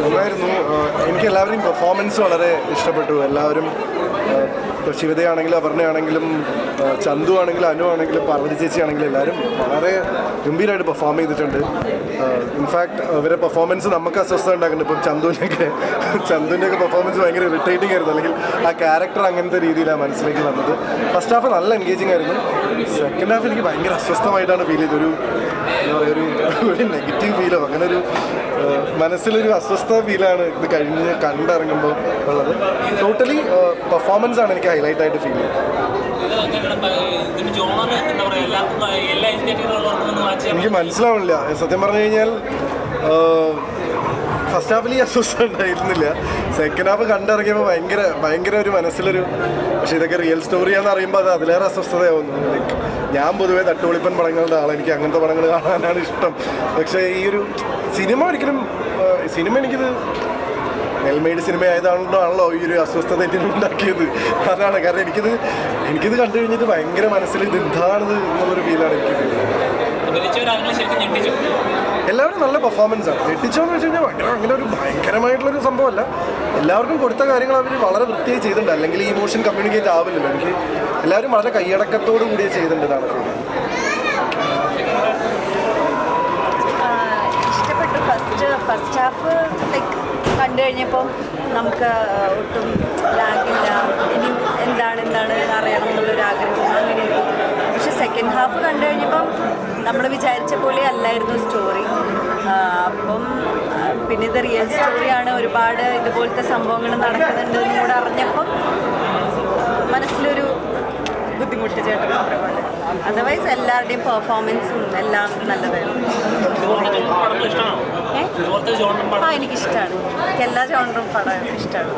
നന്നായിരുന്നു. എനിക്ക് എല്ലാവരെയും പെർഫോമൻസ് വളരെ ഇഷ്ടപ്പെട്ടു. എല്ലാവരും ഇപ്പോൾ ശിവതയാണെങ്കിലും അപർണയാണെങ്കിലും ചന്തു ആണെങ്കിലും അനു ആണെങ്കിലും പാർവതി ചേച്ചി ആണെങ്കിലും എല്ലാവരും വളരെ ഗംഭീരമായിട്ട് പെർഫോം ചെയ്തിട്ടുണ്ട്. ഇൻഫാക്ട് ഇവരെ പെർഫോമൻസ് നമുക്ക് അസ്വസ്ഥത ഉണ്ടാക്കുന്നുണ്ട്. ഇപ്പം ചന്തുവിൻ്റെയൊക്കെ പെർഫോമൻസ് ഭയങ്കര ഇറിറ്റേറ്റിംഗ് ആയിരുന്നു, അല്ലെങ്കിൽ ആ ക്യാരക്ടർ അങ്ങനത്തെ രീതിയിലാണ് മനസ്സിലേക്ക് വന്നത്. ഫസ്റ്റ് ഹാഫ് നല്ല എൻഗേജിങ് ആയിരുന്നു. സെക്കൻഡ് ഹാഫ് എനിക്ക് ഭയങ്കര അസ്വസ്ഥമായിട്ടാണ് ഫീൽ ചെയ്തത്. എന്താ പറയുക, ഒരു നെഗറ്റീവ് ഫീലോ അങ്ങനെ ഒരു മനസ്സിലൊരു അസ്വസ്ഥ ഫീലാണ് ഇത് കഴിഞ്ഞ് കണ്ടിറങ്ങുമ്പോൾ ഉള്ളത്. ടോട്ടലി പെർഫോമൻസ് ആണ് എനിക്ക് ഹൈലൈറ്റ് ആയിട്ട് ഫീൽ ചെയ്തത്. എനിക്ക് മനസ്സിലാവുന്നില്ല സത്യം പറഞ്ഞു കഴിഞ്ഞാൽ. ഫസ്റ്റ് ഹാഫിൽ ഈ അസ്വസ്ഥത ഉണ്ടായിരുന്നില്ല. സെക്കൻഡ് ഹാഫ് കണ്ടിറങ്ങിയപ്പോൾ ഭയങ്കര ഒരു മനസ്സിലൊരു, പക്ഷേ ഇതൊക്കെ റിയൽ സ്റ്റോറിയാന്ന് അറിയുമ്പോൾ അത് അതിലേറെ അസ്വസ്ഥതയാവുന്നു. ലൈക്ക് ഞാൻ പൊതുവേ തട്ടുപൊളിപ്പൻ പടങ്ങളുടെ ആളാണ്, എനിക്ക് അങ്ങനത്തെ പടങ്ങൾ കാണാനാണ് ഇഷ്ടം. പക്ഷേ ഈ ഒരു സിനിമ എനിക്കിത് വെൽമെയ്ഡ് സിനിമ ആയതാണല്ലോ ഈ ഒരു അസ്വസ്ഥത എനിക്ക് ഉണ്ടാക്കിയത്. അതാണ് കാരണം എനിക്കിത് കണ്ടു കഴിഞ്ഞിട്ട് ഭയങ്കര മനസ്സിൽ ഇത് എന്താണിത് എന്നുള്ളൊരു ഫീലാണ് എനിക്ക് ഫീൽ ചെയ്തത്. എല്ലാവരും നല്ല പെർഫോമൻസ് ആണ്. ഞെട്ടിച്ചോന്ന് വെച്ച് കഴിഞ്ഞാൽ അങ്ങനെ ഒരു ഭയങ്കരമായിട്ടുള്ളൊരു സംഭവമല്ല. എല്ലാവർക്കും കൊടുത്ത കാര്യങ്ങൾ അവർ വളരെ വൃത്തിയായി ചെയ്തിട്ടുണ്ട്, അല്ലെങ്കിൽ ഈ ഇമോഷൻ കമ്മ്യൂണിക്കേറ്റ് ആവില്ലല്ലോ. എനിക്ക് എല്ലാവരും വളരെ കൈയടക്കത്തോടു കൂടി ചെയ്തിട്ടുണ്ട്. ഇതാണ് ഇഷ്ടപ്പെട്ടു. ഫസ്റ്റ് ഹാഫ് ലൈക്ക് കണ്ടു കഴിഞ്ഞപ്പോൾ നമുക്ക് ഒട്ടും ലാഗില്ല, ഇനി എന്താണ് അറിയണം എന്നുള്ളൊരു ആഗ്രഹം അങ്ങനെയായിരുന്നു. പക്ഷെ സെക്കൻഡ് ഹാഫ് കണ്ടു കഴിഞ്ഞപ്പം നമ്മൾ വിചാരിച്ച പോലെ അല്ലായിരുന്നു സ്റ്റോറി. അപ്പം പിന്നെ ഇത് റിയൽ സ്റ്റോറിയാണ്, ഒരുപാട് ഇതുപോലത്തെ സംഭവങ്ങൾ നടക്കുന്നുണ്ട് എന്നും കൂടെ അറിഞ്ഞപ്പം മനസ്സിലൊരു ബുദ്ധിമുട്ട് ചേട്ടൻ. അതർവൈസ് എല്ലാവരുടെയും പെർഫോമൻസും എല്ലാം നല്ലതായിരുന്നു. എനിക്കിഷ്ടമാണ്. എനിക്ക് എല്ലാ ജോണറും പടം ഇഷ്ടമാണ്.